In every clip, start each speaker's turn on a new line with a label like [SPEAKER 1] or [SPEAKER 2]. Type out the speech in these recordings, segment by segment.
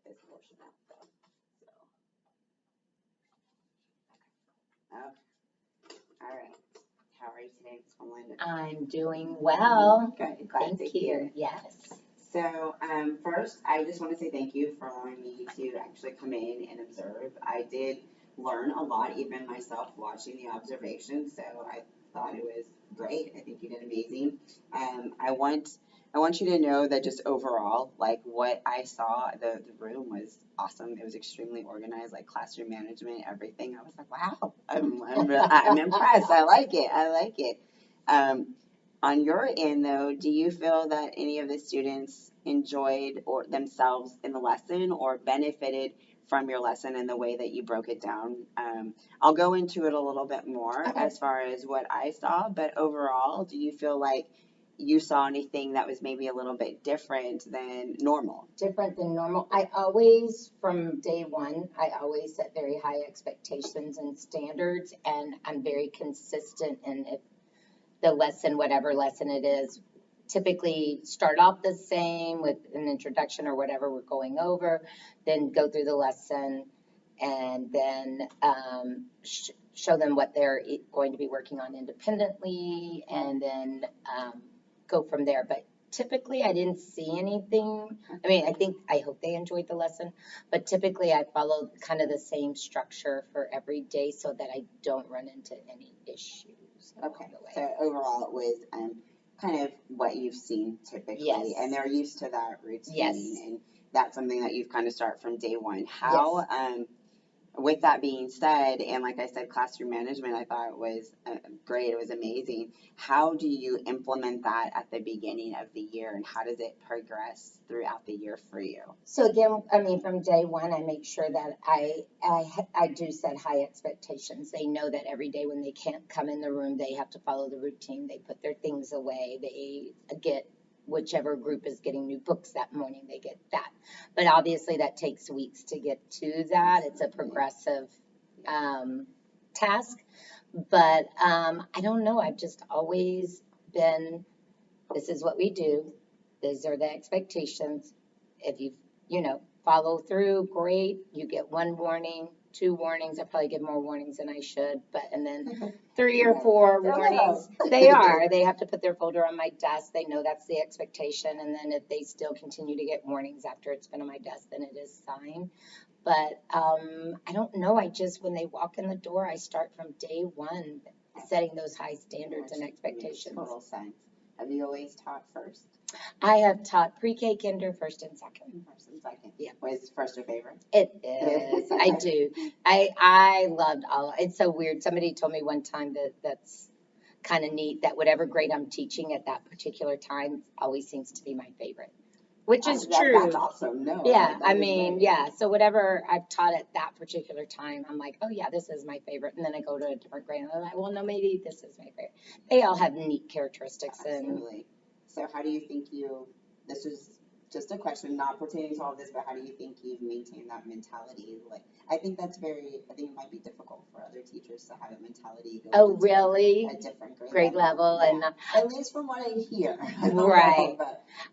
[SPEAKER 1] this portion out though. So, okay. All right. How are you today, Ms. Comalander?
[SPEAKER 2] I'm doing well.
[SPEAKER 1] Good. Glad to
[SPEAKER 2] Thank
[SPEAKER 1] hear.
[SPEAKER 2] you. Yes.
[SPEAKER 1] So, first, I just want to say thank you for allowing me to actually come in and observe. I did learn a lot, even myself, watching the observation. So I thought it was great. I think you did amazing. I want you to know that just overall, like what I saw, the room was awesome. It was extremely organized, like classroom management, everything. I was like, wow, I'm impressed. I like it. I like it. On your end, though, do you feel that any of the students enjoyed or themselves in the lesson or benefited from your lesson and the way that you broke it down? I'll go into it a little bit more as far as what I saw, but overall, do you feel like you saw anything that was maybe a little bit different than normal?
[SPEAKER 2] Different than normal. I always, from day one, I always set very high expectations and standards, and I'm very consistent in if the lesson, whatever lesson it is, typically start off the same with an introduction or whatever we're going over, then go through the lesson, and then show them what they're going to be working on independently, and then go from there. But typically, I didn't see anything. I mean, I hope they enjoyed the lesson, but typically I followed kind of the same structure for every day so that I don't run into any issues.
[SPEAKER 1] Okay, so overall it was kind of what you've seen typically,
[SPEAKER 2] Yes.
[SPEAKER 1] and they're used to that routine,
[SPEAKER 2] Yes.
[SPEAKER 1] and that's something that you've kind of start from day one. How, with that being said, and like I said, classroom management, I thought it was great. It was amazing. How do you implement that at the beginning of the year, and how does it progress throughout the year for you?
[SPEAKER 2] So again, I mean, from day one, I make sure that I do set high expectations. They know that every day when they can't come in the room, they have to follow the routine. They put their things away. They get whichever group is getting new books that morning, they get that. But obviously that takes weeks to get to that. It's a progressive task. But I don't know. I've just always been, this is what we do. These are the expectations. If you follow through, great. You get 1 warning, 2 warnings. I probably give more warnings than I should, and then 3 or 4 warnings. They have to put their folder on my desk. They know that's the expectation. And then if they still continue to get warnings after it's been on my desk, then it is signed. But I don't know. When they walk in the door, I start from day one setting those high standards and expectations.
[SPEAKER 1] Total sense. Have you always taught first?
[SPEAKER 2] I have taught pre-K, kinder, first and second.
[SPEAKER 1] First and second.
[SPEAKER 2] Yeah.
[SPEAKER 1] Was first your favorite?
[SPEAKER 2] It is. I do. I loved all. It's so weird. Somebody told me one time that's kind of neat that whatever grade I'm teaching at that particular time always seems to be my favorite, which is true.
[SPEAKER 1] That's awesome. No.
[SPEAKER 2] Yeah. I mean, yeah. So whatever I've taught at that particular time, I'm like, oh yeah, this is my favorite. And then I go to a different grade and I'm like, well, no, maybe this is my favorite. They all have neat characteristics.
[SPEAKER 1] Absolutely. So how do you think this is just a question not pertaining to all this, but how do you think you've maintained that mentality? Like, I think it might be difficult for other teachers to have a mentality go
[SPEAKER 2] really?
[SPEAKER 1] A different grade
[SPEAKER 2] level.
[SPEAKER 1] Yeah.
[SPEAKER 2] And
[SPEAKER 1] at least from what I hear.
[SPEAKER 2] Right.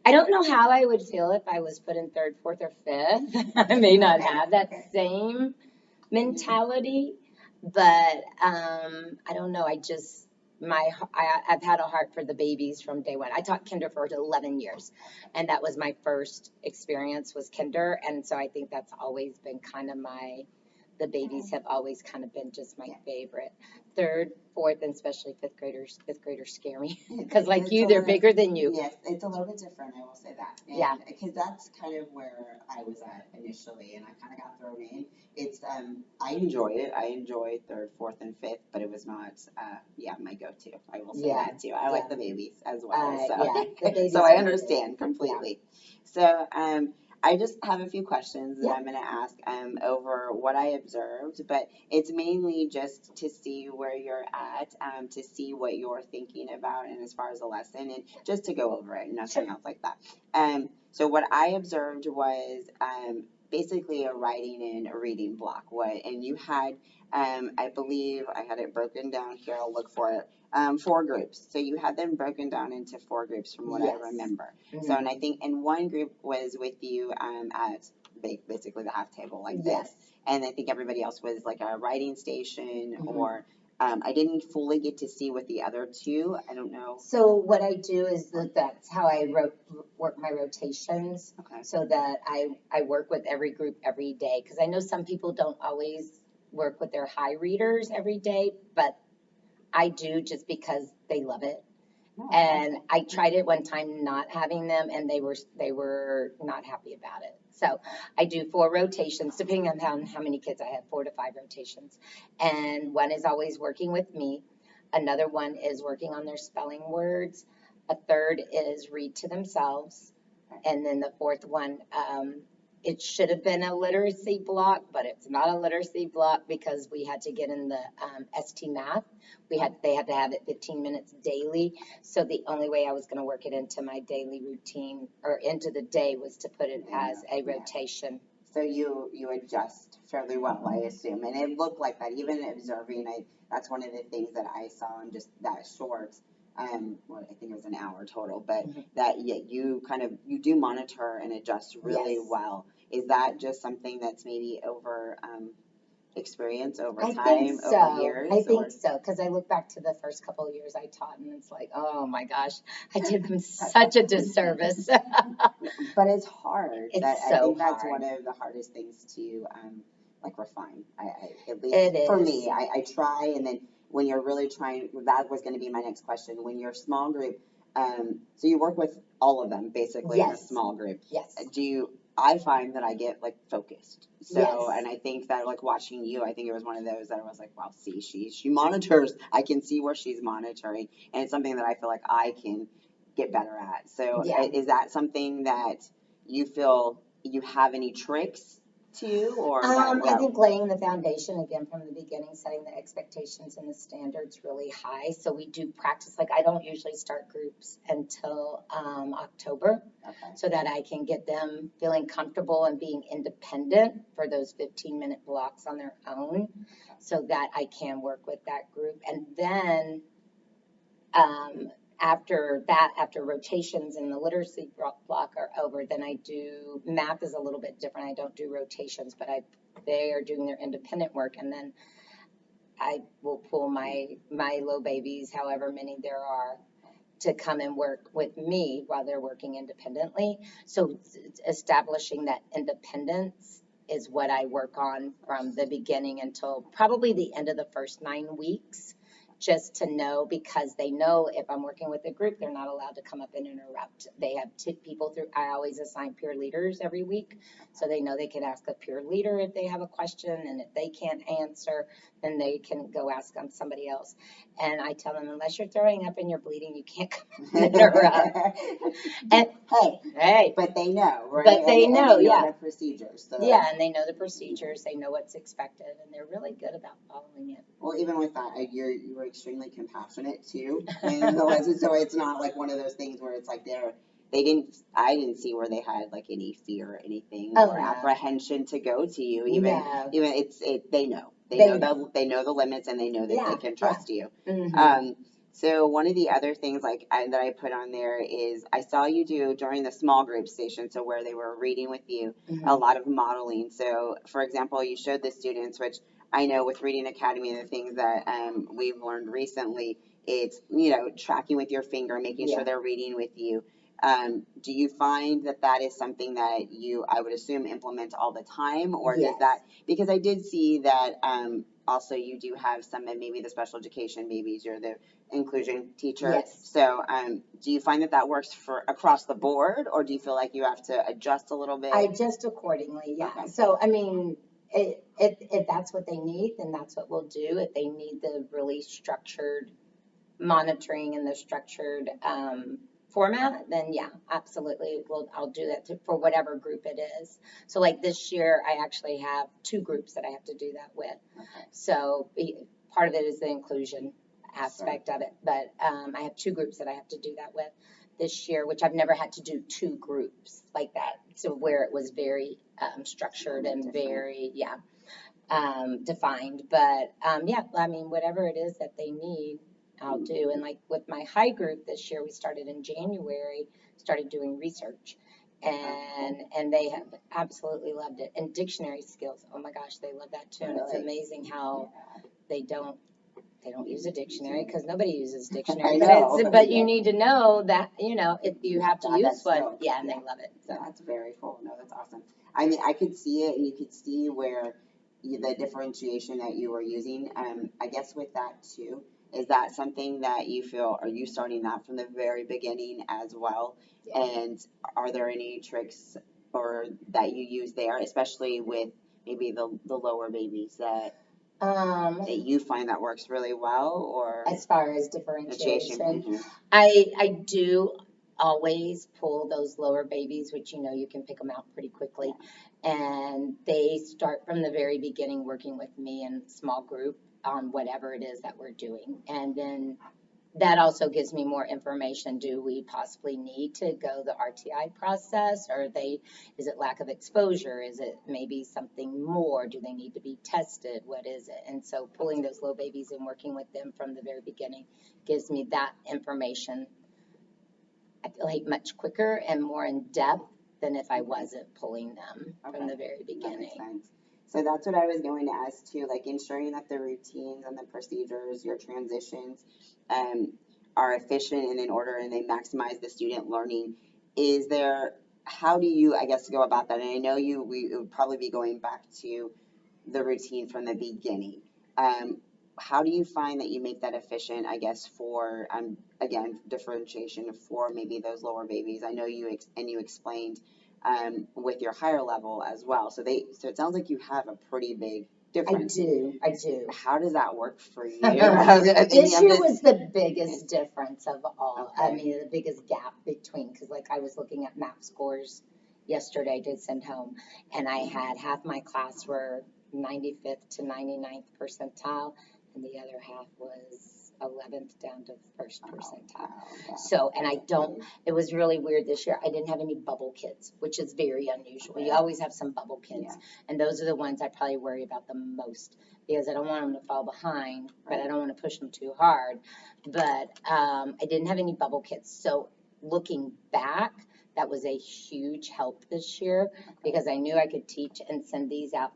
[SPEAKER 2] I don't know how I would feel if I was put in 3rd, 4th, or 5th. I may not have that same mentality, but I don't know. I've had a heart for the babies from day one. I taught kinder for 11 years, and that was my first experience was kinder, and so I think that's always been kind of the babies have always kind of been just my favorite. 3rd, 4th, and especially 5th graders. 5th graders scare me because they're bigger than you.
[SPEAKER 1] Yes, it's a little bit different. I will say that.
[SPEAKER 2] Yeah.
[SPEAKER 1] Because that's kind of where I was at initially, and I kind of got thrown in. It's I enjoy it. I enjoy 3rd, 4th, and 5th, but it was not my go-to. I will say that too. I like the babies as well. So I understand completely. So I just have a few questions that I'm going to ask over what I observed, but it's mainly just to see where you're at, to see what you're thinking about, and as far as the lesson, and just to go over it, nothing else like that. So what I observed was basically a writing and a reading block. And you had, I believe I had it broken down here. I'll look for it. 4 groups. So you had them broken down into 4 groups from what I remember. So, and I think in one group was with you at basically the half table like
[SPEAKER 2] Yes.
[SPEAKER 1] this. And I think everybody else was like a writing station
[SPEAKER 2] Mhm.
[SPEAKER 1] or I didn't fully get to see with the other two. I don't know.
[SPEAKER 2] So what I do is that's how I work my rotations,
[SPEAKER 1] Okay.
[SPEAKER 2] so that I work with every group every day. Because I know some people don't always work with their high readers every day, but I do just because they love it.
[SPEAKER 1] No,
[SPEAKER 2] And I tried it one time not having them, and they were not happy about it. So I do 4 rotations, depending on how many kids I have, 4 to 5 rotations. And one is always working with me. Another one is working on their spelling words. A third is read to themselves. And then the fourth one, it should have been a literacy block, but it's not a literacy block because we had to get in the ST math. They had to have it 15 minutes daily. So the only way I was going to work it into my daily routine or into the day was to put it as a rotation.
[SPEAKER 1] So you adjust fairly well, I assume, and it looked like that. Even observing, that's one of the things that I saw in just that short. Well, I think it was an hour total, but that you you do monitor and adjust really
[SPEAKER 2] Yes.
[SPEAKER 1] well. Is that just something that's maybe over experience over
[SPEAKER 2] I
[SPEAKER 1] time,
[SPEAKER 2] think so.
[SPEAKER 1] over years?
[SPEAKER 2] I think so, because I look back to the first couple of years I taught, and it's like, oh my gosh, I did them such a disservice.
[SPEAKER 1] But it's hard.
[SPEAKER 2] It's
[SPEAKER 1] I
[SPEAKER 2] so
[SPEAKER 1] think that's
[SPEAKER 2] hard.
[SPEAKER 1] one of the hardest things to like refine. At least
[SPEAKER 2] It
[SPEAKER 1] for
[SPEAKER 2] is.
[SPEAKER 1] me, I try, and then when you're really trying, that was going to be my next question. When you're small group, so you work with all of them basically in a
[SPEAKER 2] Yes.
[SPEAKER 1] small group.
[SPEAKER 2] Yes.
[SPEAKER 1] I find that I get like focused. So,
[SPEAKER 2] Yes.
[SPEAKER 1] and I think that like watching you, I think it was one of those that I was like, wow, see, she monitors. I can see where she's monitoring, and it's something that I feel like I can get better at. So,
[SPEAKER 2] Yeah.
[SPEAKER 1] is that something that you feel you have any tricks to, or
[SPEAKER 2] I think laying the foundation again from the beginning, setting the expectations and the standards really high. So we do practice. Like I don't usually start groups until October, so that I can get them feeling comfortable and being independent for those 15-minute blocks on their own, so that I can work with that group. And then after that, after rotations and the literacy block are over, then I do math is a little bit different. I don't do rotations, but they are doing their independent work, and then I will pull my low babies, however many there are, to come and work with me while they're working independently. So establishing that independence is what I work on from the beginning until probably the end of the first 9 weeks, just to know, because they know if I'm working with a group, they're not allowed to come up and interrupt. They have people through, I always assign peer leaders every week, so they know they can ask a peer leader if they have a question, and if they can't answer, then they can go ask on somebody else. And I tell them, unless you're throwing up and you're bleeding, you can't come and interrupt. And hey,
[SPEAKER 1] but they know, right?
[SPEAKER 2] But they know,
[SPEAKER 1] and they know
[SPEAKER 2] yeah.
[SPEAKER 1] the procedures. So.
[SPEAKER 2] Yeah, and they know the procedures, they know what's expected, and they're really good about following it.
[SPEAKER 1] Well, even with that, you were extremely compassionate too in the lesson, so it's not like one of those things where it's like I didn't see where they had like any fear or anything or apprehension to go to you. Even they know they know the limits, and they know that they can trust you. So one of the other things that I put on there is I saw you do during the small group station, so where they were reading with you, a lot of modeling. So for example, you showed the students, which I know with Reading Academy and the things that we've learned recently, it's, tracking with your finger, making sure they're reading with you. Do you find that is something that I would assume, implement all the time, or does that, because I did see that also you do have some of maybe the special education babies, you're the inclusion teacher.
[SPEAKER 2] Yes.
[SPEAKER 1] So do you find that works for across the board, or do you feel like you have to adjust a little bit?
[SPEAKER 2] I adjust accordingly, yeah. Okay. So, I mean, if that's what they need, then that's what we'll do. If they need the really structured monitoring and the structured format, then yeah, absolutely. I'll do that for whatever group it is. So like this year, I actually have 2 groups that I have to do that with. Okay. So part of it is the inclusion aspect of it, but I have 2 groups that I have to do that with this year, which I've never had to do 2 groups like that. So where it was very structured and very, defined. But yeah, I mean, whatever it is that they need, I'll do. And like with my high group this year, we started in January, started doing research. and they have absolutely loved it. And dictionary skills, oh my gosh, they love that too. And it's amazing how they don't use a dictionary because nobody uses dictionary. But you need to know that, if you have to use one, and they love it. So
[SPEAKER 1] that's very cool. No, that's awesome. I mean, I could see it, and you could see where the differentiation that you were using. I guess with that too, is that something that you feel, are you starting that from the very beginning as well?
[SPEAKER 2] Yeah.
[SPEAKER 1] And are there any tricks or that you use there, especially with maybe the lower babies that you find that works really well, or
[SPEAKER 2] as far as differentiation?
[SPEAKER 1] Mm-hmm.
[SPEAKER 2] I do always pull those lower babies, which you can pick them out pretty quickly, and they start from the very beginning working with me in small group on whatever it is that we're doing, and then that also gives me more information. Do we possibly need to go the RTI process? Or is it lack of exposure? Is it maybe something more? Do they need to be tested? What is it? And so pulling those low babies and working with them from the very beginning gives me that information, I feel like, much quicker and more in depth than if I wasn't pulling them from the very beginning.
[SPEAKER 1] That makes sense. So that's what I was going to ask too, like ensuring that the routines and the procedures, your transitions, are efficient and in order, and they maximize the student learning. How do you, I guess, go about that? And I know it would probably be going back to the routine from the beginning. How do you find that you make that efficient, I guess, for, again, differentiation for maybe those lower babies? I know you explained with your higher level as well. So it sounds like you have a pretty big difference.
[SPEAKER 2] I do.
[SPEAKER 1] How does that work for you?
[SPEAKER 2] This year was the biggest difference of all.
[SPEAKER 1] Okay.
[SPEAKER 2] I mean, the biggest gap between, because like I was looking at MAP scores yesterday to send home, and I had half my class were 95th to 99th percentile, and the other half was 11th down to first percentile. So, and it was really weird this year. I didn't have any bubble kids, which is very unusual. You always have some bubble kids. And those are the ones I probably worry about the most because I don't want them to fall behind, but I don't want to push them too hard. But I didn't have any bubble kids. So looking back, that was a huge help this year because I knew I could teach and send these out,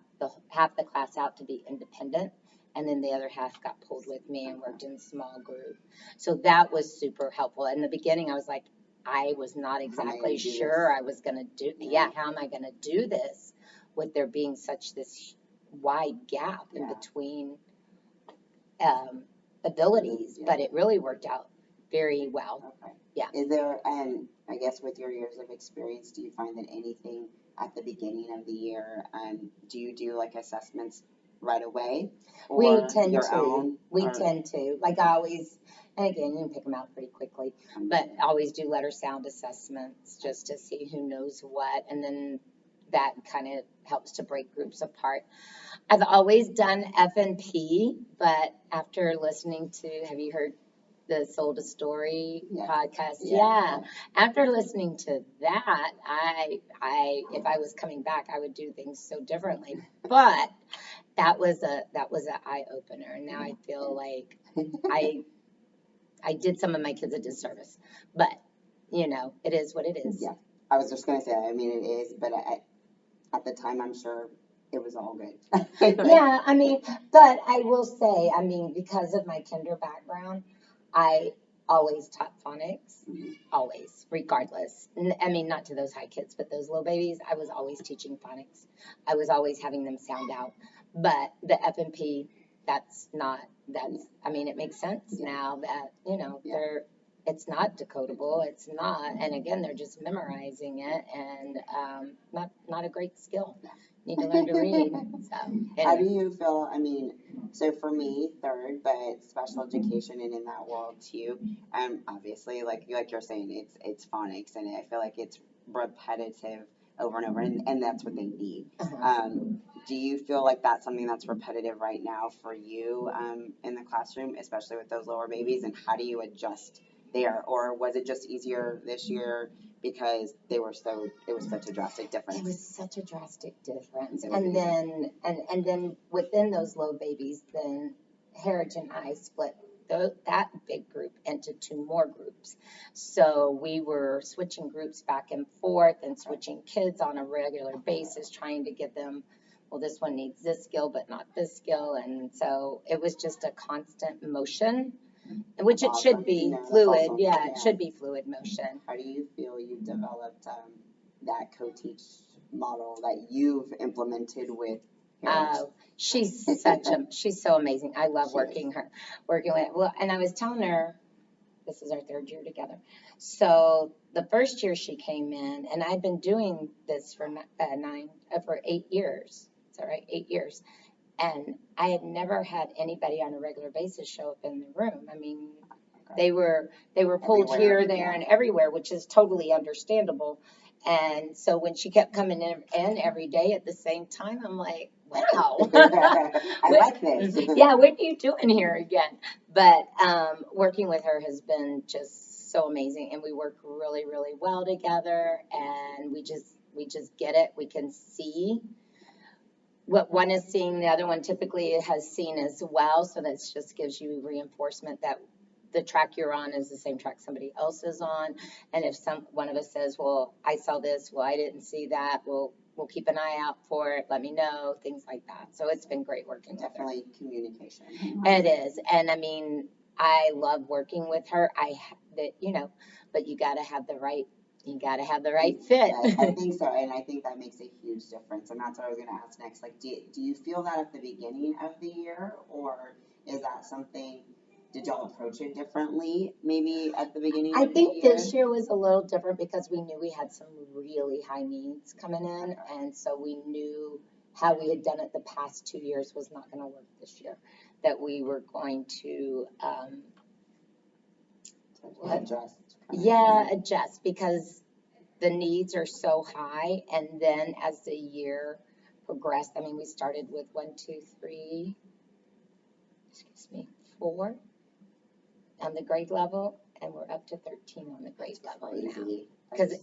[SPEAKER 2] half the class out to be independent. And then the other half got pulled with me and worked in small group. So that was super helpful. In the beginning, I was like, I was not exactly sure I was going to do, how am I going to do this with there being such this wide gap in between abilities, but it really worked out very well.
[SPEAKER 1] Okay.
[SPEAKER 2] Yeah.
[SPEAKER 1] Is there, and I guess with your years of experience, do you find that anything at the beginning of the year, do you do like assessments right away? Or
[SPEAKER 2] we tend
[SPEAKER 1] your
[SPEAKER 2] to.
[SPEAKER 1] Own,
[SPEAKER 2] we tend to. Like I always, and again, you can pick them out pretty quickly, but I always do letter sound assessments just to see who knows what, and then that kind of helps to break groups apart. I've always done F&P, but after listening to, have you heard the Sold a Story podcast? Yeah. After listening to that, I if I was coming back, I would do things so differently. But that was an eye opener, and now I feel like I did some of my kids a disservice. But it is what it is.
[SPEAKER 1] Yeah, I was just gonna say, I mean, it is, but at the time, I'm sure it was all good.
[SPEAKER 2] Yeah, I mean, but I will say, I mean, because of my kinder background, I always taught phonics, always, regardless. I mean, not to those high kids, but those little babies, I was always teaching phonics. I was always having them sound out. But the F&P, I mean, it makes sense now that, it's not decodable, it's not, and again, they're just memorizing it, and not a great skill. Need to learn to read. So, anyway.
[SPEAKER 1] How do you feel? I mean, so for me, third, but special education and in that world too. Obviously, like you're saying, it's phonics, and I feel like it's repetitive over and over, and that's what they need. Do you feel like that's something that's repetitive right now for you in the classroom, especially with those lower babies? And how do you adjust there, or was it just easier this year because it was such a drastic difference?
[SPEAKER 2] It was such a drastic difference, and then within those low babies, then Harriet and I split that big group into 2 more groups. So we were switching groups back and forth and switching kids on a regular basis, trying to get them, well, this one needs this skill, but not this skill. And so it was just a constant motion, which it should be fluid.
[SPEAKER 1] Awesome.
[SPEAKER 2] Yeah, it should be fluid motion.
[SPEAKER 1] How do you feel you've developed that co-teach model that you've implemented with parents?
[SPEAKER 2] She's she's so amazing. I love working with, well, and I was telling her, this is our 3rd year together. So the first year she came in, and I'd been doing this for 8 years. Is that right? 8 years. And I had never had anybody on a regular basis show up in the room. I mean, they were pulled here, there, and everywhere, which is totally understandable. And so when she kept coming in every day at the same time, I'm like, wow.
[SPEAKER 1] I like this.
[SPEAKER 2] Yeah, what are you doing here again? But working with her has been just so amazing, and we work really, really well together, and we just get it. We can see what one is seeing, the other one typically has seen as well. So that just gives you reinforcement that the track you're on is the same track somebody else is on. And if one of us says, well, I saw this, well, I didn't see that, we'll keep an eye out for it, let me know, things like that. So it's been great working with her.
[SPEAKER 1] Definitely communication.
[SPEAKER 2] It is. And I mean, I love working with her. But you got to have the right fit.
[SPEAKER 1] I think so, and I think that makes a huge difference, and that's what I was going to ask next. Like, do you feel that at the beginning of the year, or is that something, did y'all approach it differently maybe at the beginning of the year?
[SPEAKER 2] I think this year was a little different because we knew we had some really high needs coming in, and so we knew how we had done it the past 2 years was not going to work this year, that we were going to adjust because the needs are so high. And then as the year progressed, I mean, we started with 4 on the grade level, and we're up to 13 on the grade level now. Because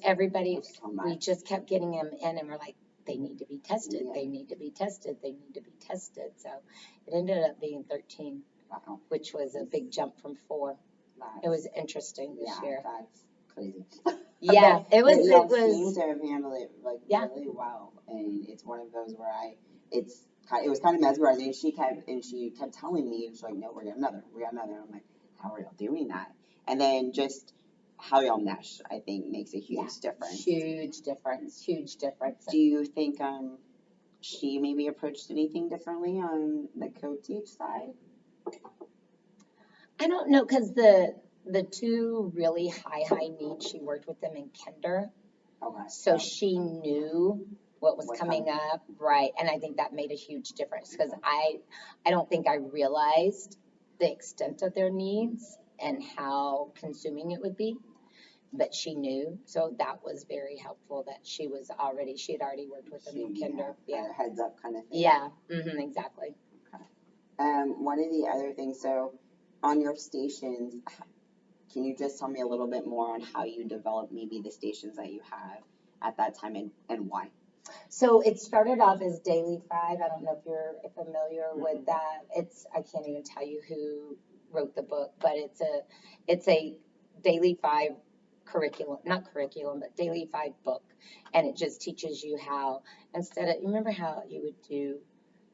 [SPEAKER 2] we just kept getting them in, and we're like, they need to be tested. Yeah. They need to be tested. They need to be tested. So it ended up being 13, which was a big jump from 4. It was interesting this year.
[SPEAKER 1] That's crazy.
[SPEAKER 2] Yeah, it was.
[SPEAKER 1] Seem to have handled it really well, and it's one of those where it was kind of mesmerizing. She kept telling me, she's like, no, we got another. I'm like, how are y'all doing that? And then just how y'all mesh, I think, makes a huge difference.
[SPEAKER 2] Huge difference.
[SPEAKER 1] Do you think she maybe approached anything differently on the co-teach side?
[SPEAKER 2] I don't know, because the 2 really high needs, she worked with them in kinder.
[SPEAKER 1] Okay.
[SPEAKER 2] So she knew what was coming up, right? And I think that made a huge difference because I don't think I realized the extent of their needs and how consuming it would be, but she knew. So that was very helpful that she had already worked with them in kinder.
[SPEAKER 1] Yeah, heads up kind of thing.
[SPEAKER 2] Yeah, exactly.
[SPEAKER 1] Okay. One of the other things, so on your stations, can you just tell me a little bit more on how you developed maybe the stations that you have at that time and why?
[SPEAKER 2] So it started off as Daily 5. I don't know if you're familiar with that. I can't even tell you who wrote the book, but it's a Daily 5 Daily 5 book. And it just teaches you how, you remember how you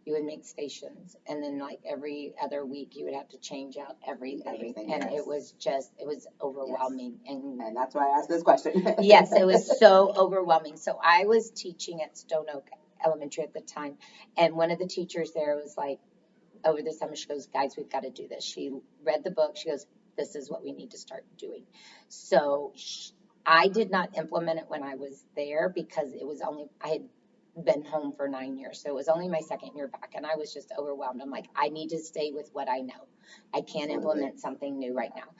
[SPEAKER 2] would make stations, and then like every other week you would have to change out everything. And it was overwhelming. Yes.
[SPEAKER 1] And that's why I asked this question.
[SPEAKER 2] Yes, it was so overwhelming. So I was teaching at Stone Oak Elementary at the time, and one of the teachers there was like, over the summer, she goes, guys, we've got to do this. She read the book. She goes, this is what we need to start doing. So I did not implement it when I was there because I had been home for 9 years. So it was only my 2nd year back, and I was just overwhelmed. I'm like, I need to stay with what I know. I can't implement something new right now.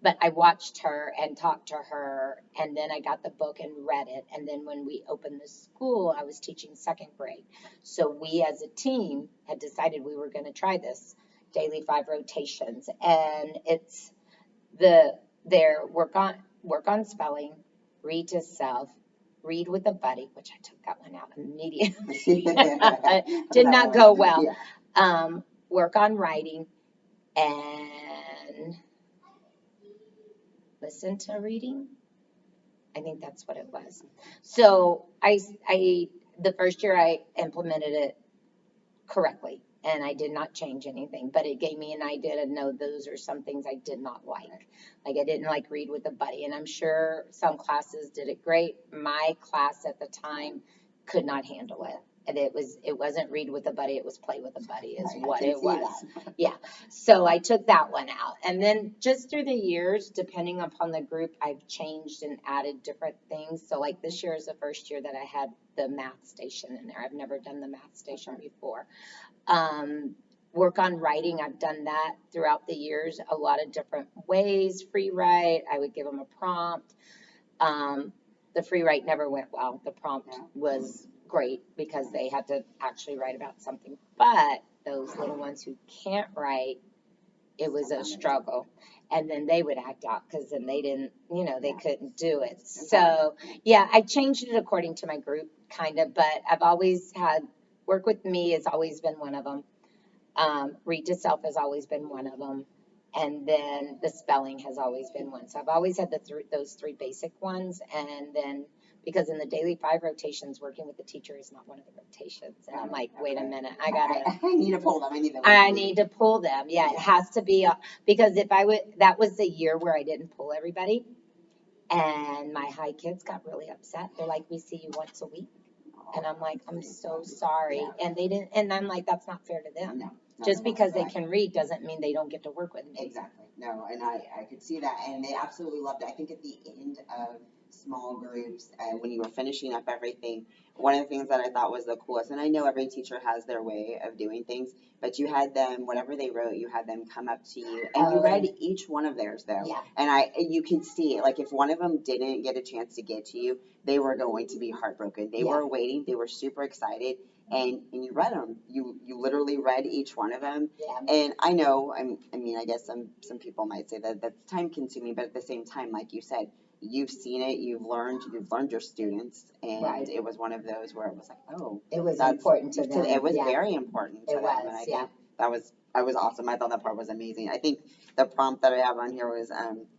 [SPEAKER 2] But I watched her and talked to her, and then I got the book and read it. And then when we opened the school, I was teaching 2nd grade. So we as a team had decided we were going to try this Daily 5 rotations. And it's their work on spelling, read to self, read with a buddy, which I took that one out immediately. Did not go well. Yeah. Work on writing and then listen to reading. I think that's what it was. So the first year I implemented it correctly and I did not change anything, but it gave me an idea to know those are some things I did not like. Like I didn't like read with a buddy, and I'm sure some classes did it great. My class at the time could not handle it. And it wasn't read with a buddy, it was play with a buddy is what it was. Yeah. So I took that one out. And then just through the years, depending upon the group, I've changed and added different things. So like this year is the first year that I had the math station in there. I've never done the math station before. Work on writing, I've done that throughout the years, a lot of different ways. Free write, I would give them a prompt. The free write never went well. The prompt was great because they had to actually write about something. But those little ones who can't write, it was a struggle. And then they would act out because then they didn't, they couldn't do it. So, yeah, I changed it according to my group, kind of, but I've always had, work with me has always been one of them. Read to self has always been one of them. And then the spelling has always been one. So I've always had those three basic ones. And then because in the daily 5 rotations, working with the teacher is not one of the rotations. And I'm like, wait a minute, I
[SPEAKER 1] need to pull them.
[SPEAKER 2] I need to pull them. Yeah, it has to be because that was the year where I didn't pull everybody. And my high kids got really upset. They're like, we see you once a week. And I'm like, I'm so sorry. And they didn't, and I'm like, that's not fair to them.
[SPEAKER 1] No.
[SPEAKER 2] Just because they can read doesn't mean they don't get to work with me.
[SPEAKER 1] Exactly. No, and I could see that. And they absolutely loved it. I think at the end of small groups, when you were finishing up everything, one of the things that I thought was the coolest, and I know every teacher has their way of doing things, but you had them, whatever they wrote, you had them come up to you, and you read each one of theirs, though.
[SPEAKER 2] Yeah.
[SPEAKER 1] And you could see it. Like, if one of them didn't get a chance to get to you, they were going to be heartbroken. They were waiting. They were super excited. And you read them. You literally read each one of them.
[SPEAKER 2] Yeah.
[SPEAKER 1] And I know, I mean, I guess some people might say that that's time consuming, but at the same time, like you said, you've seen it, you've learned your students, and it was one of those where it was like, oh,
[SPEAKER 2] it was important to them.
[SPEAKER 1] It was very important to them, and I think that was awesome. I thought that part was amazing. I think the prompt that I have on here was,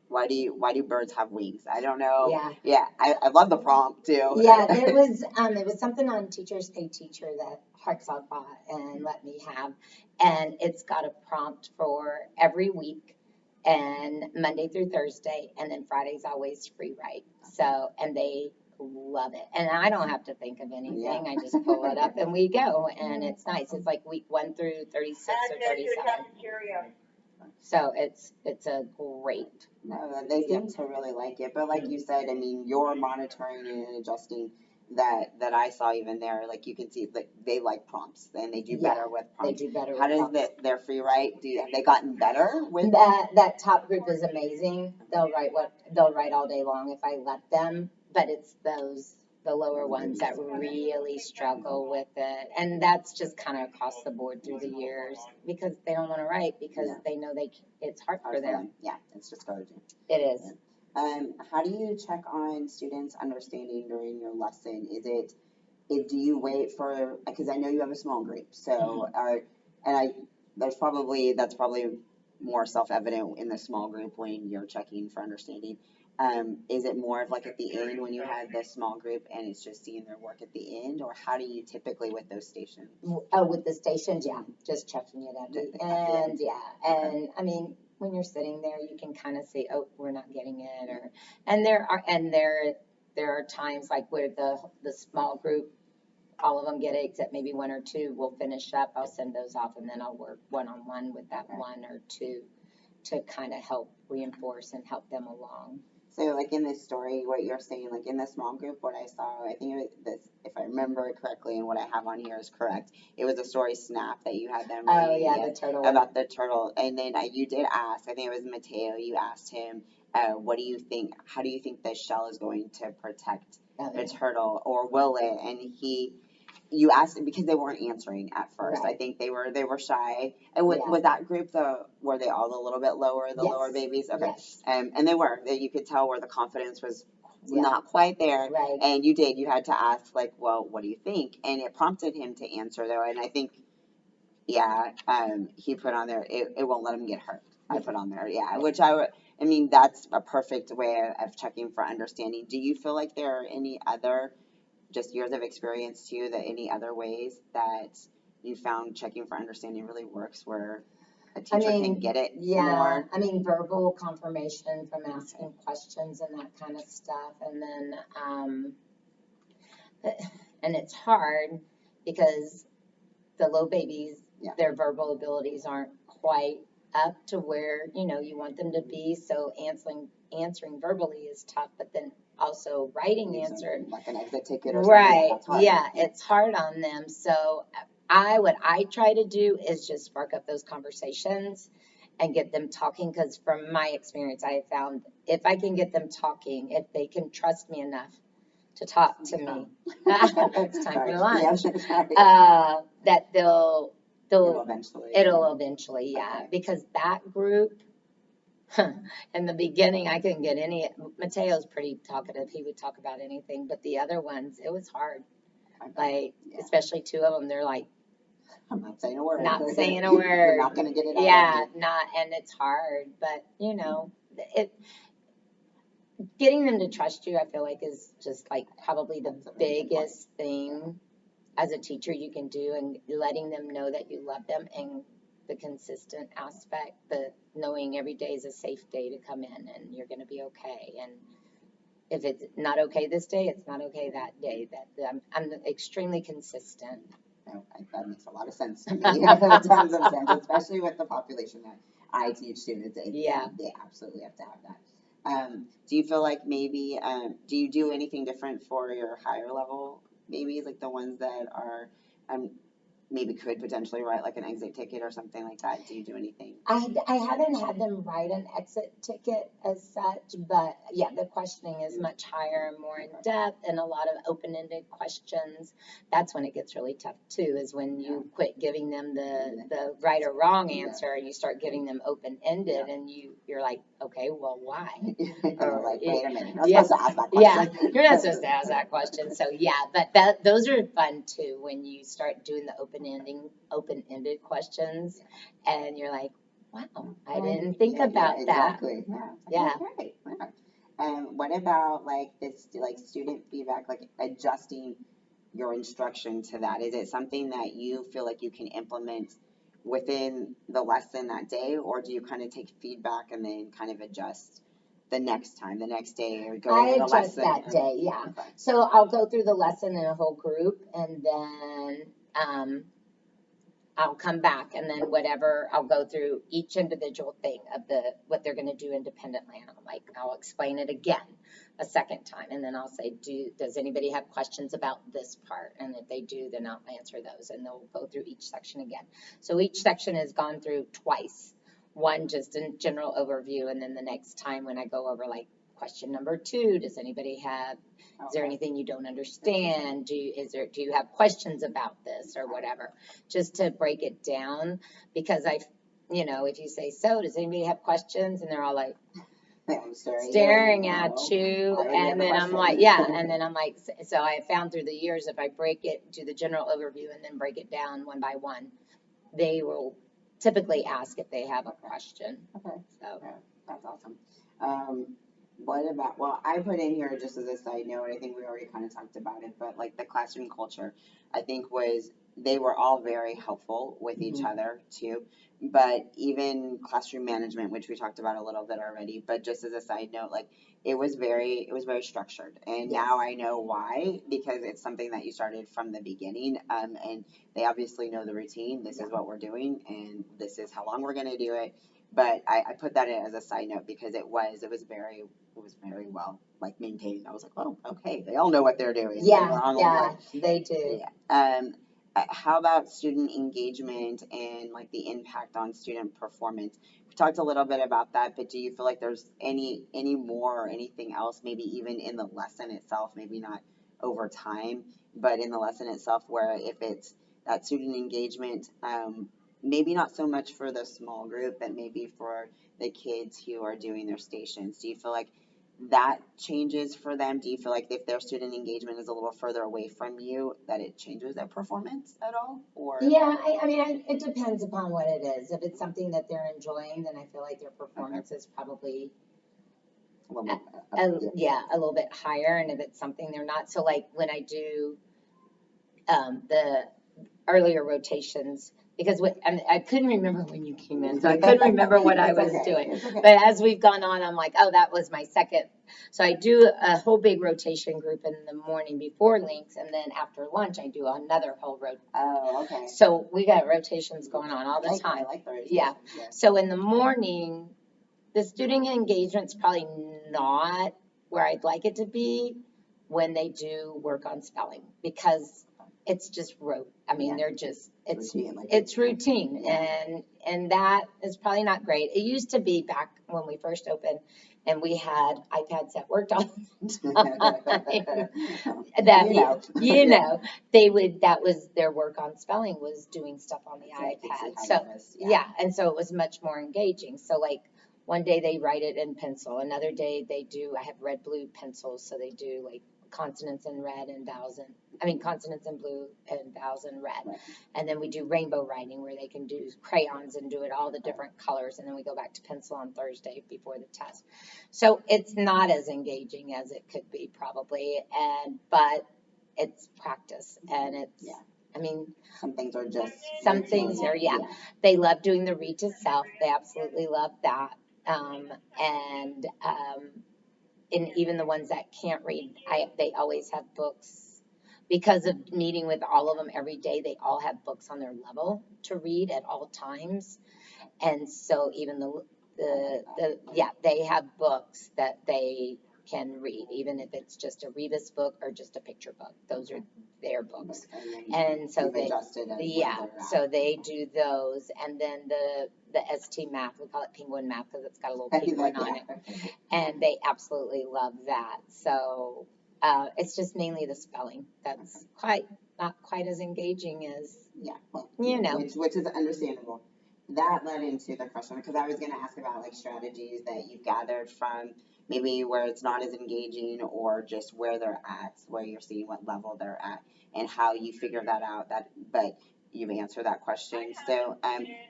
[SPEAKER 1] why do birds have wings? I don't know. Yeah. I love the prompt too.
[SPEAKER 2] Yeah, it was something on Teachers Pay Teacher that Hartzog bought and let me have, and it's got a prompt for every week, and Monday through Thursday, and then Friday's always free write. So, and they love it, and I don't have to think of anything. I just pull it up and we go, and it's nice. It's like week 1 through 36 or 37. So it's a great.
[SPEAKER 1] No, they seem to really like it, but like you said, I mean, you're monitoring and adjusting that I saw even there. Like you can see, like they like prompts and they do better with prompts.
[SPEAKER 2] They do better.
[SPEAKER 1] How does their free write? Have they gotten better with
[SPEAKER 2] that top group is amazing. They'll write all day long if I let them, but it's the lower ones that really struggle with it. And that's just kind of across the board through the years because they don't want to write because they know it's hard for them.
[SPEAKER 1] Yeah, it's discouraging.
[SPEAKER 2] It is.
[SPEAKER 1] How do you check on students' understanding during your lesson? Do you wait for, because I know you have a small group, so that's probably more self-evident in the small group when you're checking for understanding. Is it more of like at the end when you have the small group and it's just seeing their work at the end, or how do you typically with those stations?
[SPEAKER 2] Oh, with the stations, just checking it at the end, and I mean, when you're sitting there, you can kind of see, oh, we're not getting it, and there are times like where the small group, all of them get it except maybe 1 or 2 will finish up. I'll send those off and then I'll work one-on-one with that 1 or 2 to kind of help reinforce and help them along.
[SPEAKER 1] So, like in this story, what you're saying, like in the small group, what I saw, I think it was this, if I remember it correctly, and what I have on here is correct. It was a story Snap that you had them reading
[SPEAKER 2] the turtle
[SPEAKER 1] about the turtle, and then you did ask. I think it was Mateo. You asked him, "What do you think? How do you think the shell is going to protect the turtle, or will it?" And you asked it because they weren't answering at first.
[SPEAKER 2] Right.
[SPEAKER 1] I think they were shy. And was that group were they all a little bit lower, lower babies? Okay.
[SPEAKER 2] Yes.
[SPEAKER 1] And they were. You could tell where the confidence was not quite there.
[SPEAKER 2] Right.
[SPEAKER 1] And you had to ask like, well, what do you think? And it prompted him to answer though. And I think, he put on there, it won't let him get hurt. I put on there, yeah, which I mean, that's a perfect way of checking for understanding. Do you feel like there are any other, just years of experience too, that any other ways that you found checking for understanding really works where a teacher can get it more?
[SPEAKER 2] I mean, verbal confirmation from asking questions and that kind of stuff. And then, and it's hard because the low babies,
[SPEAKER 1] Yeah.
[SPEAKER 2] their verbal abilities aren't quite up to where, you want them to be. So answering verbally is tough, but then also writing answer.
[SPEAKER 1] Like an exit ticket or something.
[SPEAKER 2] Right.
[SPEAKER 1] That's hard.
[SPEAKER 2] Yeah, it's hard on them. So what I try to do is just spark up those conversations and get them talking. Because from my experience, I have found if I can get them talking, if they can trust me enough to talk to me, it's time for lunch. That it'll eventually, yeah.
[SPEAKER 1] Okay.
[SPEAKER 2] Because that group, in the beginning, I couldn't get any. Mateo's pretty talkative; he would talk about anything. But the other ones, it was hard. Like, especially two of them, they're like,
[SPEAKER 1] I'm not saying a word.
[SPEAKER 2] not saying a word.
[SPEAKER 1] You're not gonna get it out.
[SPEAKER 2] Yeah, and it's hard. But getting them to trust you, I feel like, is just like probably the biggest thing as a teacher you can do, and letting them know that you love them, and the consistent aspect, the knowing every day is a safe day to come in and you're going to be okay. And if it's not okay this day, it's not okay that day. I'm extremely consistent.
[SPEAKER 1] That makes a lot of sense to me. Tons of sense, especially with the population that I teach students.
[SPEAKER 2] Yeah.
[SPEAKER 1] They absolutely have to have that. Do you feel like maybe, do you do anything different for your higher level babies, like the ones that are maybe could potentially write like an exit ticket or something like that? Do you do anything?
[SPEAKER 2] I haven't had them write an exit ticket as such, but yeah, the questioning is much higher and more in depth, and a lot of open-ended questions. That's when it gets really tough too, is when you quit giving them the right or wrong answer and you start giving them open-ended, and you're like, okay, well, why?
[SPEAKER 1] Or like, wait a minute, you're not supposed to ask that question.
[SPEAKER 2] Yeah, you're not supposed to ask that question. So yeah, but those are fun too when you start doing the open-ended questions, and you're like, wow, I didn't think about that.
[SPEAKER 1] Exactly.
[SPEAKER 2] Yeah.
[SPEAKER 1] Okay. Yeah. And what about like this, like student feedback, like adjusting your instruction to that? Is it something that you feel like you can implement within the lesson that day, or do you kind of take feedback and then kind of adjust the next day, or go over the lesson?
[SPEAKER 2] I adjust that day, yeah. Okay. So I'll go through the lesson in a whole group, and then I'll come back, and then I'll go through each individual thing of what they're going to do independently. And I'll explain it again a second time, and then I'll say, does anybody have questions about this part? And if they do, then I'll answer those, and they'll go through each section again. So each section is gone through twice. One just in general overview, and then the next time when I go over like question number 2, does anybody have, is there anything you don't understand? Do you have questions about this or whatever? Just to break it down, because if you say, so does anybody have questions? And they're all like staring at you, and then I'm like, yeah, and then I'm like, so I found through the years, if I do the general overview and then break it down one by one, they will typically ask if they have a question. Okay. So
[SPEAKER 1] that's awesome. What about, well, I put in here just as a side note, I think we already kind of talked about it, but like the classroom culture, I think they were all very helpful with each other too. But even classroom management, which we talked about a little bit already, but just as a side note, like it was very structured. And now I know why, because it's something that you started from the beginning. And they obviously know the routine. This is what we're doing, and this is how long we're going to do it. But I put that in as a side note because it was very well like maintained. I was like, oh, okay, they all know what they're doing.
[SPEAKER 2] Yeah, they do.
[SPEAKER 1] Yeah. How about student engagement and like the impact on student performance? We talked a little bit about that, but do you feel like there's any more or anything else, maybe even in the lesson itself, maybe not over time, but in the lesson itself, where if it's that student engagement, maybe not so much for the small group, but maybe for the kids who are doing their stations, do you feel like that changes for them? Do you feel like if their student engagement is a little further away from you, that it changes their performance at all? Or
[SPEAKER 2] Yeah, I mean, it depends upon what it is. If it's something that they're enjoying, then I feel like their performance is probably,
[SPEAKER 1] a little bit,
[SPEAKER 2] yeah, a little bit higher. And if it's something they're not, so like when I do the earlier rotations, because I couldn't remember when you came in, so I couldn't remember what I was doing. But as we've gone on, I'm like, oh, that was my second. So I do a whole big rotation group in the morning before links, and then after lunch, I do another whole rotation.
[SPEAKER 1] Oh, okay.
[SPEAKER 2] So we got rotations going on all the time.
[SPEAKER 1] I like the rotations.
[SPEAKER 2] Yeah. So in the morning, the student engagement's probably not where I'd like it to be when they do work on spelling, because it's just I mean, they're just, it's routine, and that is probably not great. It used to be back when we first opened and we had iPads that worked all the time. That, you know, that was their work on spelling, was doing stuff on the iPad. So, yeah, and so it was much more engaging. So like one day they write it in pencil, another day I have red, blue pencils, so they do like consonants in red and consonants in blue and vowels in red. Right. And then we do rainbow writing where they can do crayons and do it all the different colors. And then we go back to pencil on Thursday before the test. So it's not as engaging as it could be probably. But it's practice, and it's, I mean,
[SPEAKER 1] some things are just,
[SPEAKER 2] they love doing the read to self. They absolutely love that. And even the ones that can't read, they always have books. Because of meeting with all of them every day, they all have books on their level to read at all times. And so even they have books that they can read, even if it's just a Rebus book or just a picture book. Those are their books. And so so they do those. And then the ST math, we call it penguin math because it's got a little penguin on it. And they absolutely love that. So it's just mainly the spelling that's not quite as engaging as,
[SPEAKER 1] which is understandable. That led into the question, because I was going to ask about like strategies that you've gathered from maybe where it's not as engaging, or just where they're at, where you're seeing what level they're at, and how you figure that out. But you've answered that question. So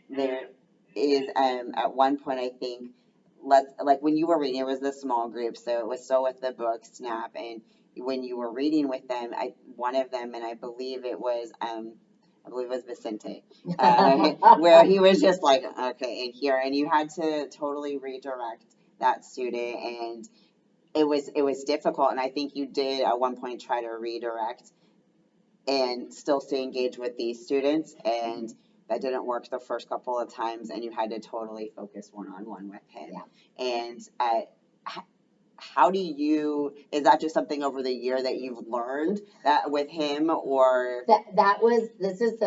[SPEAKER 1] there is at one point, I think, like when you were reading, it was the small group, so it was still with the book Snap, and when you were reading with them, one of them, and I believe it was Vicente, where he was just like, okay, and here, and you had to totally redirect that student, and it was difficult, and I think you did at one point try to redirect and still stay engaged with these students, and that didn't work the first couple of times, and you had to totally focus one-on-one with him. And how do you, is that just something over the year that you've learned that with him, or?
[SPEAKER 2] This is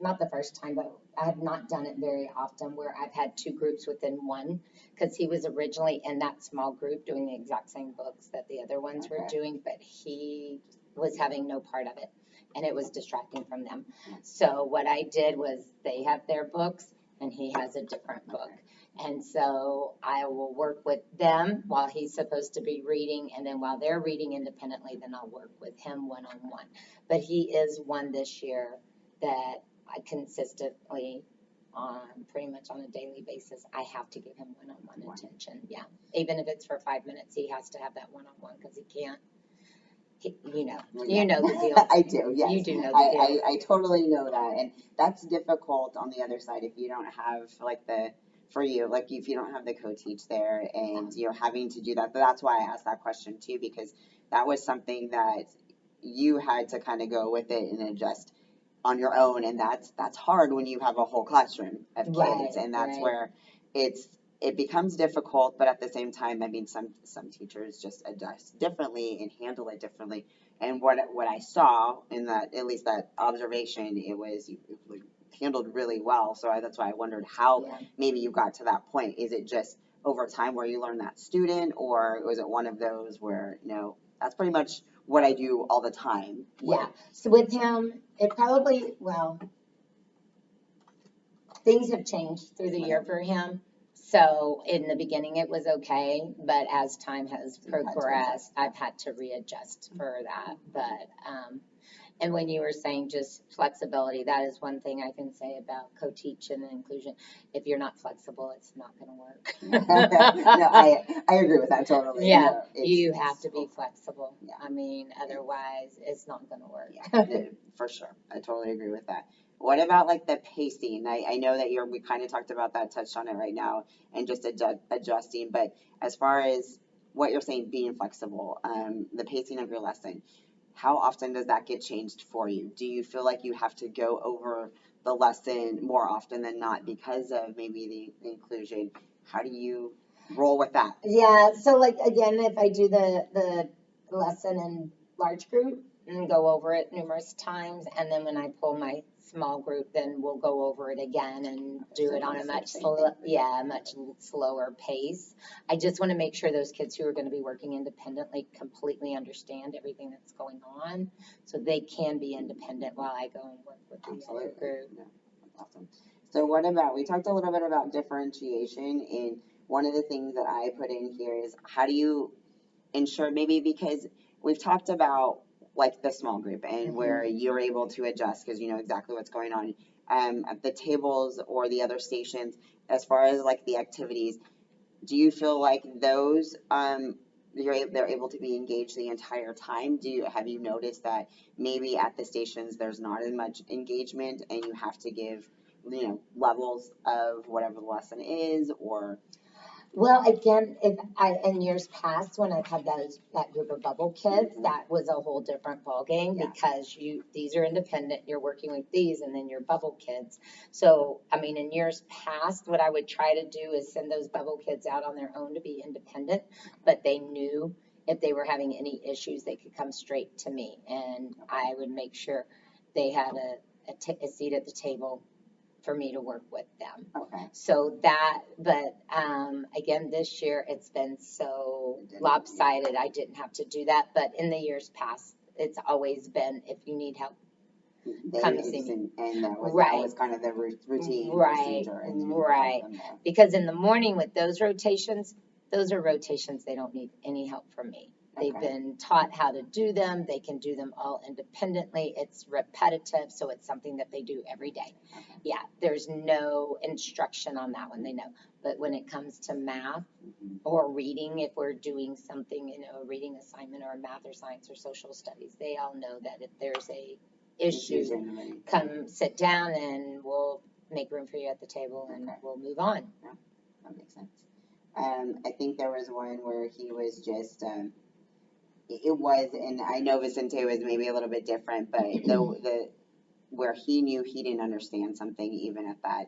[SPEAKER 2] not the first time, but I have not done it very often where I've had two groups within one, because he was originally in that small group doing the exact same books that the other ones were doing, but he was having no part of it, and it was distracting from them. So what I did was they have their books and he has a different book. And so I will work with them while he's supposed to be reading, and then while they're reading independently, then I'll work with him one-on-one. But he is one this year that I consistently, pretty much on a daily basis, I have to give him one-on-one attention. Yeah, even if it's for 5 minutes, he has to have that one-on-one, because he can't. You know the deal.
[SPEAKER 1] I do, yes.
[SPEAKER 2] You do know the deal.
[SPEAKER 1] I totally know that, and that's difficult on the other side if you don't have for you, like if you don't have the co-teach there, and you're having to do that. But that's why I asked that question too, because that was something that you had to kind of go with it and adjust on your own, and that's hard when you have a whole classroom of kids, and that's where it becomes difficult. But at the same time, I mean, some teachers just adjust differently and handle it differently. And what I saw in that, at least that observation, it was handled really well. So that's why I wondered how maybe you got to that point. Is it just over time where you learn that student, or was it one of those where, that's pretty much what I do all the time?
[SPEAKER 2] Yeah. So with him, it probably, things have changed through the year for him. So in the beginning, it was okay, but as time has
[SPEAKER 1] So you've had to
[SPEAKER 2] progressed, I've had to readjust for that. But, and when you were saying just flexibility, that is one thing I can say about co-teaching and inclusion. If you're not flexible, it's not going to work.
[SPEAKER 1] No, I agree with that totally.
[SPEAKER 2] Yeah,
[SPEAKER 1] No,
[SPEAKER 2] you have to be flexible.
[SPEAKER 1] Yeah.
[SPEAKER 2] I mean, otherwise, it's not going to work.
[SPEAKER 1] Yeah, for sure. I totally agree with that. What about like the pacing? I know that we kind of talked about that, touched on it right now, and just adjusting. But as far as what you're saying, being flexible, the pacing of your lesson, how often does that get changed for you? Do you feel like you have to go over the lesson more often than not because of maybe the inclusion? How do you roll with that?
[SPEAKER 2] Yeah, so like again, if I do the lesson in large group and go over it numerous times, and then when I pull my small group, then we'll go over it again and do
[SPEAKER 1] So
[SPEAKER 2] it on a
[SPEAKER 1] it's the
[SPEAKER 2] much
[SPEAKER 1] same
[SPEAKER 2] slow,
[SPEAKER 1] thing.
[SPEAKER 2] yeah, much slower pace. I just want to make sure those kids who are going to be working independently completely understand everything that's going on, so they can be independent while I go and work with the other
[SPEAKER 1] Absolutely.
[SPEAKER 2] group.
[SPEAKER 1] Yeah, awesome. So what about, we talked a little bit about differentiation, and one of the things that I put in here is how do you ensure, maybe because we've talked about like the small group and where you're able to adjust because you know exactly what's going on at the tables or the other stations as far as like the activities. Do you feel like those they're able to be engaged the entire time? Have you noticed that maybe at the stations there's not as much engagement and you have to give levels of whatever the lesson is, or
[SPEAKER 2] Well, again, in years past, when I've had that group of bubble kids, that was a whole different ballgame because these are independent, you're working with these, and then you're bubble kids. So, I mean, in years past, what I would try to do is send those bubble kids out on their own to be independent, but they knew if they were having any issues, they could come straight to me, and I would make sure they had a seat at the table for me to work with them.
[SPEAKER 1] okay.
[SPEAKER 2] So that, but again, this year it's been so lopsided, I didn't have to do that. But in the years past, it's always been if you need help, come see me.
[SPEAKER 1] And that
[SPEAKER 2] Right.
[SPEAKER 1] was kind of the routine
[SPEAKER 2] Right,
[SPEAKER 1] procedure, and then you would
[SPEAKER 2] right.
[SPEAKER 1] help them there.
[SPEAKER 2] Because in the morning with those rotations they don't need any help from me. They've
[SPEAKER 1] Okay.
[SPEAKER 2] been taught how to do them. They can do them all independently. It's repetitive, so it's something that they do every day.
[SPEAKER 1] Okay.
[SPEAKER 2] Yeah, there's no instruction on that one, they know. But when it comes to math or reading, if we're doing something, a reading assignment or a math or science or social studies, they all know that if there's a issue, come sit down and we'll make room for you at the table and we'll move on.
[SPEAKER 1] Yeah, that makes sense. I think there was one where he was just, it was, and I know Vicente was maybe a little bit different, but where he knew he didn't understand something even at that,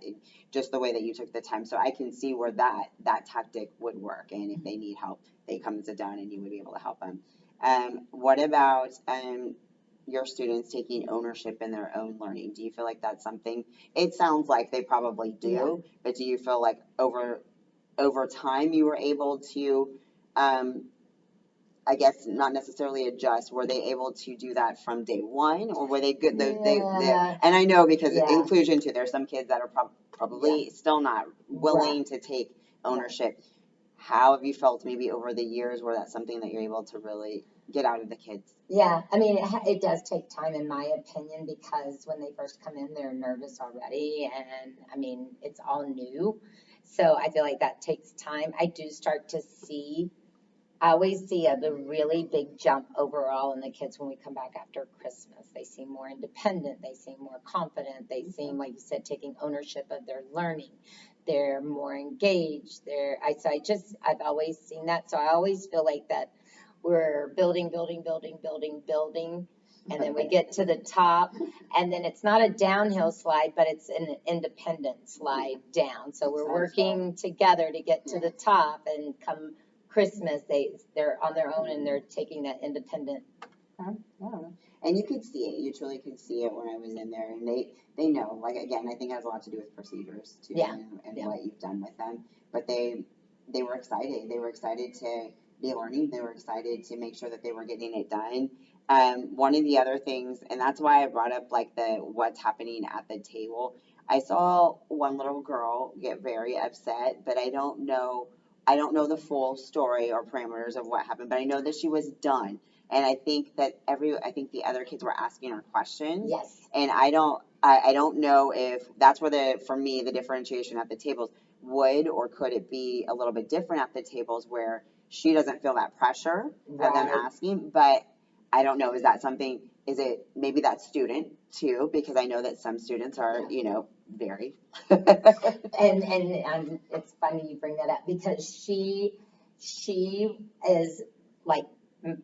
[SPEAKER 1] just the way that you took the time. So I can see where that tactic would work, and if they need help, they come and sit down and you would be able to help them. What about your students taking ownership in their own learning? Do you feel like that's something? It sounds like they probably do, but do you feel like over time you were able to, I guess not necessarily adjust? Were they able to do that from day one, or were they good? And I know because inclusion too, there's some kids that are probably still not willing to take ownership. How have you felt maybe over the years where that's something that you're able to really get out of the kids?
[SPEAKER 2] Yeah, I mean, it does take time, in my opinion, because when they first come in, they're nervous already. And I mean, it's all new. So I feel like that takes time. I always see a really big jump overall in the kids when we come back after Christmas. They seem more independent. They seem more confident. They seem, like you said, taking ownership of their learning. They're more engaged. I've always seen that. So I always feel like that we're building, and then we get to the top, and then it's not a downhill slide, but it's an independent slide down. So we're working together to get to the top, and come Christmas, they're on their own and they're taking that independent.
[SPEAKER 1] And you could see it. You truly could see it when I was in there, and they know. Like again, I think it has a lot to do with procedures too, and what you've done with them. But they were excited. They were excited to be learning. They were excited to make sure that they were getting it done. One of the other things, and that's why I brought up like the what's happening at the table. I saw one little girl get very upset, but I don't know the full story or parameters of what happened, but I know that she was done. And I think that I think the other kids were asking her questions.
[SPEAKER 2] Yes.
[SPEAKER 1] And I don't know if that's where for me, the differentiation at the tables would, or could it be a little bit different at the tables where she doesn't feel that pressure of them
[SPEAKER 2] Right.
[SPEAKER 1] asking, but I don't know, is that something, is it maybe that student too? Because I know that some students are, very.
[SPEAKER 2] And it's funny you bring that up because she is like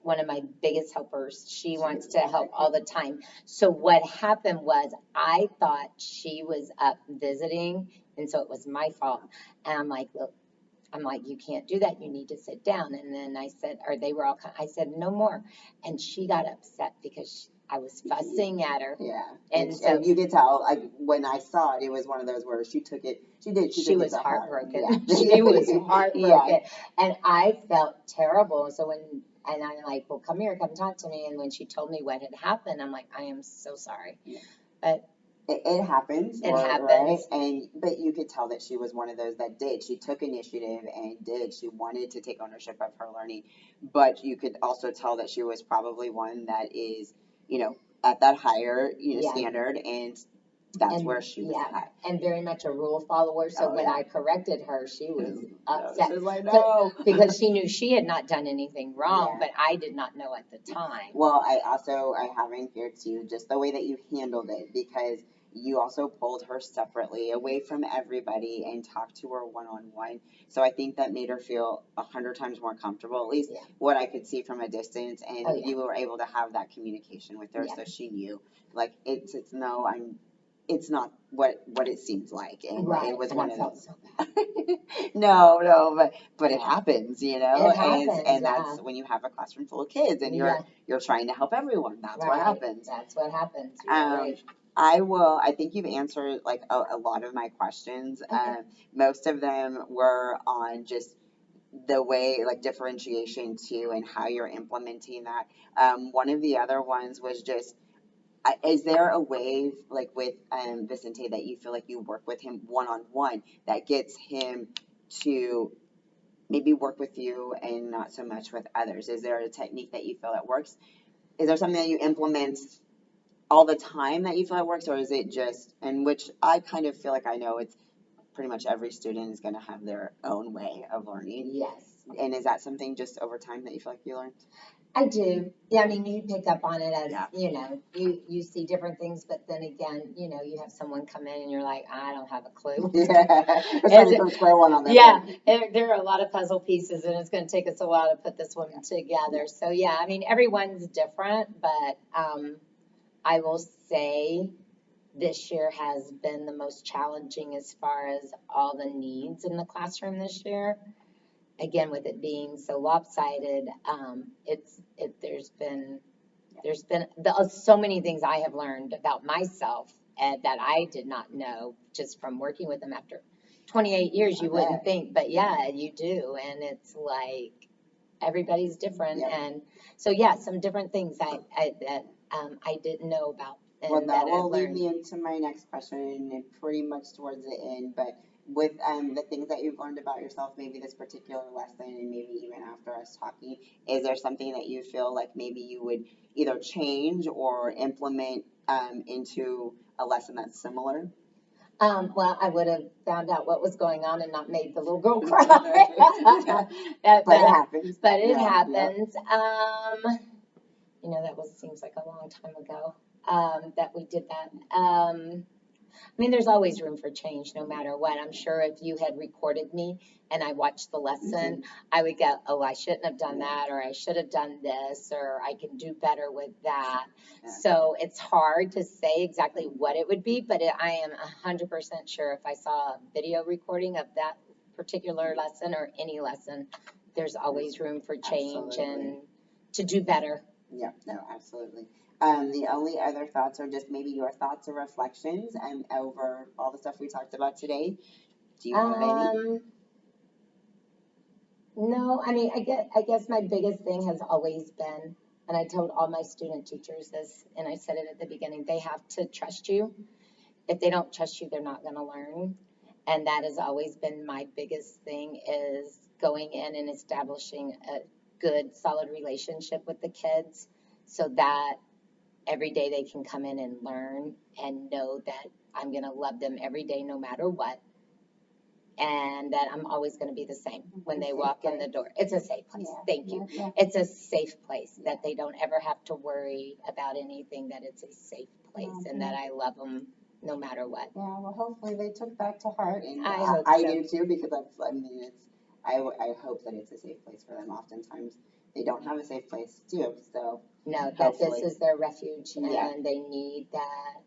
[SPEAKER 2] one of my biggest helpers. She wants to help all the time. So what happened was I thought she was up visiting, and so it was my fault. And I'm like, look, you can't do that. You need to sit down. And then I said, or they were all, I said, no more. And she got upset because I was fussing at her.
[SPEAKER 1] Yeah.
[SPEAKER 2] And so
[SPEAKER 1] And you could tell, like, when I saw it, it was one of those where she took it, she
[SPEAKER 2] was
[SPEAKER 1] it to heart.
[SPEAKER 2] heartbroken.
[SPEAKER 1] Yeah.
[SPEAKER 2] She was heartbroken.
[SPEAKER 1] Yeah.
[SPEAKER 2] And I felt terrible. So and I'm like, well, come here, come talk to me. And when she told me what had happened, I'm like, I am so sorry.
[SPEAKER 1] Yeah.
[SPEAKER 2] But
[SPEAKER 1] it happens.
[SPEAKER 2] It
[SPEAKER 1] Right?
[SPEAKER 2] happens.
[SPEAKER 1] But you could tell that she was one of those that did. She took initiative and did. She wanted to take ownership of her learning. But you could also tell that she was probably one that is, at that higher,
[SPEAKER 2] Yeah.
[SPEAKER 1] standard, and that's where she was at.
[SPEAKER 2] And very much a rule follower. So when I corrected her, she was upset.
[SPEAKER 1] She was like, no.
[SPEAKER 2] Because she knew she had not done anything wrong,
[SPEAKER 1] Yeah.
[SPEAKER 2] but I did not know at the time.
[SPEAKER 1] Well, I have in here too, just the way that you handled it, because you also pulled her separately away from everybody and talked to her one-on-one. So I think that made her feel 100 times more comfortable, at least what I could see from a distance. And you were able to have that communication with her, so she knew, like, it's not what it seems like, and it was one of those.
[SPEAKER 2] So bad.
[SPEAKER 1] No, but it happens,
[SPEAKER 2] It happens,
[SPEAKER 1] and that's when you have a classroom full of kids and you're trying to help everyone. That's what happens.
[SPEAKER 2] That's what happens. You're right.
[SPEAKER 1] I think you've answered like a lot of my questions.
[SPEAKER 2] Okay.
[SPEAKER 1] Most of them were on just the way, like, differentiation too, and how you're implementing that. One of the other ones was just, is there a way, like with Vicente, that you feel like you work with him one-on-one that gets him to maybe work with you and not so much with others? Is there a technique that you feel that works? Is there something that you implement all the time that you feel that works, or is it just, and which I kind of feel like I know it's pretty much every student is going to have their own way of learning.
[SPEAKER 2] Yes.
[SPEAKER 1] And is that something just over time that you feel like you learned?
[SPEAKER 2] I do. Yeah, I mean, you pick up on it as, you see different things, but then again, you have someone come in and you're like, I don't have a clue. There are a lot of puzzle pieces and it's going to take us a while to put this one together. So yeah, I mean, everyone's different, but I will say this year has been the most challenging as far as all the needs in the classroom this year. Again, with it being so lopsided, there's been so many things I have learned about myself that I did not know just from working with them after 28 years. You wouldn't think, but yeah, you do, and it's like everybody's different, and so some different things that I didn't know about.
[SPEAKER 1] Well, that will lead me into my next question, and pretty much towards the end, but with the things that you've learned about yourself, maybe this particular lesson, and maybe even after us talking, is there something that you feel like maybe you would either change or implement into a lesson that's similar?
[SPEAKER 2] Well, I would have found out what was going on and not made the little girl cry. But it happens. That seems like a long time ago that we did that. I mean, there's always room for change no matter what. I'm sure if you had recorded me and I watched the lesson, I would go, oh, I shouldn't have done that, or I should have done this, or I can do better with that. So it's hard to say exactly what it would be, but I am 100% sure if I saw a video recording of that particular lesson or any lesson, there's always room for change and to do better.
[SPEAKER 1] Yeah, no, absolutely. The only other thoughts are just maybe your thoughts or reflections over all the stuff we talked about today. Do you have any?
[SPEAKER 2] No, I mean, I guess my biggest thing has always been, and I told all my student teachers this, and I said it at the beginning, they have to trust you. if they don't trust you, they're not going to learn. And that has always been my biggest thing, is going in and establishing a good, solid relationship with the kids, so that every day they can come in and learn and know that I'm going to love them every day, no matter what. And that I'm always going to be the same when they walk in the door. It's a safe place.
[SPEAKER 3] Yeah,
[SPEAKER 2] Thank you.
[SPEAKER 3] yeah.
[SPEAKER 2] It's a safe place, that they don't ever have to worry about anything, that it's a safe place, and that I love them no matter what.
[SPEAKER 3] Yeah, well, hopefully they took that to heart, and
[SPEAKER 2] I hope
[SPEAKER 1] I
[SPEAKER 2] so.
[SPEAKER 1] do too, because I mean, I hope that it's a safe place for them. Oftentimes, they don't have a safe place too, so
[SPEAKER 2] No, that
[SPEAKER 1] hopefully.
[SPEAKER 2] this is their refuge, and
[SPEAKER 1] Yeah.
[SPEAKER 2] they need that.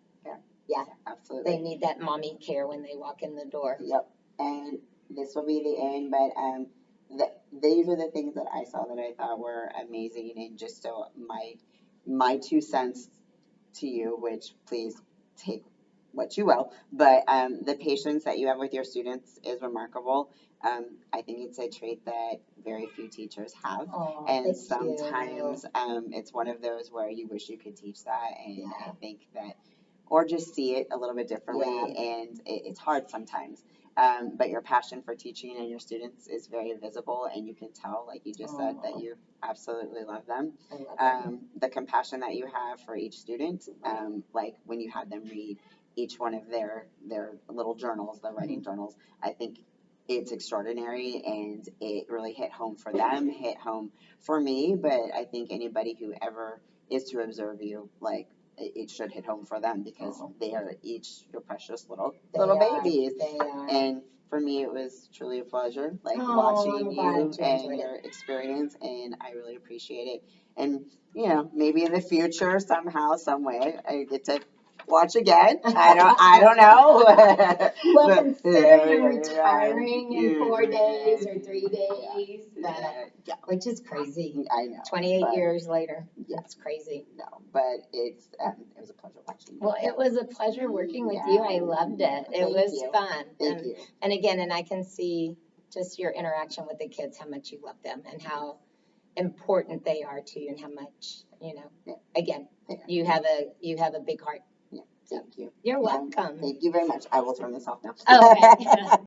[SPEAKER 1] Yeah,
[SPEAKER 2] They
[SPEAKER 1] absolutely.
[SPEAKER 2] need that mommy care when they walk in the door.
[SPEAKER 1] Yep. And this will be the end, but these are the things that I saw that I thought were amazing, and just so my 2 cents to you, which please take what you will, but the patience that you have with your students is remarkable. I think it's a trait that very few teachers have,
[SPEAKER 2] Oh,
[SPEAKER 1] and
[SPEAKER 2] thank
[SPEAKER 1] sometimes it's one of those where you wish you could teach that, and
[SPEAKER 2] Yeah.
[SPEAKER 1] I think that, or just see it a little bit differently,
[SPEAKER 2] Yeah.
[SPEAKER 1] and it's hard sometimes. But your passion for teaching and your students is very visible, and you can tell, like you just said, that you absolutely love them.
[SPEAKER 2] I love them.
[SPEAKER 1] The compassion that you have for each student, like when you had them read each one of their little journals, the writing journals, I think it's extraordinary, and it really hit home for them, hit home for me, but I think anybody who ever is to observe you, like, it should hit home for them, because they are each your precious little babies.
[SPEAKER 2] They are.
[SPEAKER 1] And for me, it was truly a pleasure, like
[SPEAKER 2] Oh,
[SPEAKER 1] watching
[SPEAKER 2] I'm glad
[SPEAKER 1] you
[SPEAKER 2] you
[SPEAKER 1] and
[SPEAKER 2] enjoyed
[SPEAKER 1] your experience, and I really appreciate it. And maybe in the future, somehow, some way, I get to watch again. I don't know.
[SPEAKER 2] Well,
[SPEAKER 1] But,
[SPEAKER 2] consider you're retiring in 4 days or 3 days,
[SPEAKER 1] yeah,
[SPEAKER 2] which is crazy.
[SPEAKER 1] I know.
[SPEAKER 2] 28
[SPEAKER 1] but-
[SPEAKER 2] years later,
[SPEAKER 1] Yeah.
[SPEAKER 2] it's crazy.
[SPEAKER 1] No, but it was a pleasure watching you.
[SPEAKER 2] Well, it was a pleasure working with you. I loved it. It
[SPEAKER 1] Thank
[SPEAKER 2] was
[SPEAKER 1] you.
[SPEAKER 2] fun.
[SPEAKER 1] Thank you.
[SPEAKER 2] And again, and I can see just your interaction with the kids, how much you love them and how important they are to you, and how much, again, you have a big heart.
[SPEAKER 1] Thank you.
[SPEAKER 2] You're welcome.
[SPEAKER 1] Thank you very much. I will turn this off now.
[SPEAKER 2] Okay.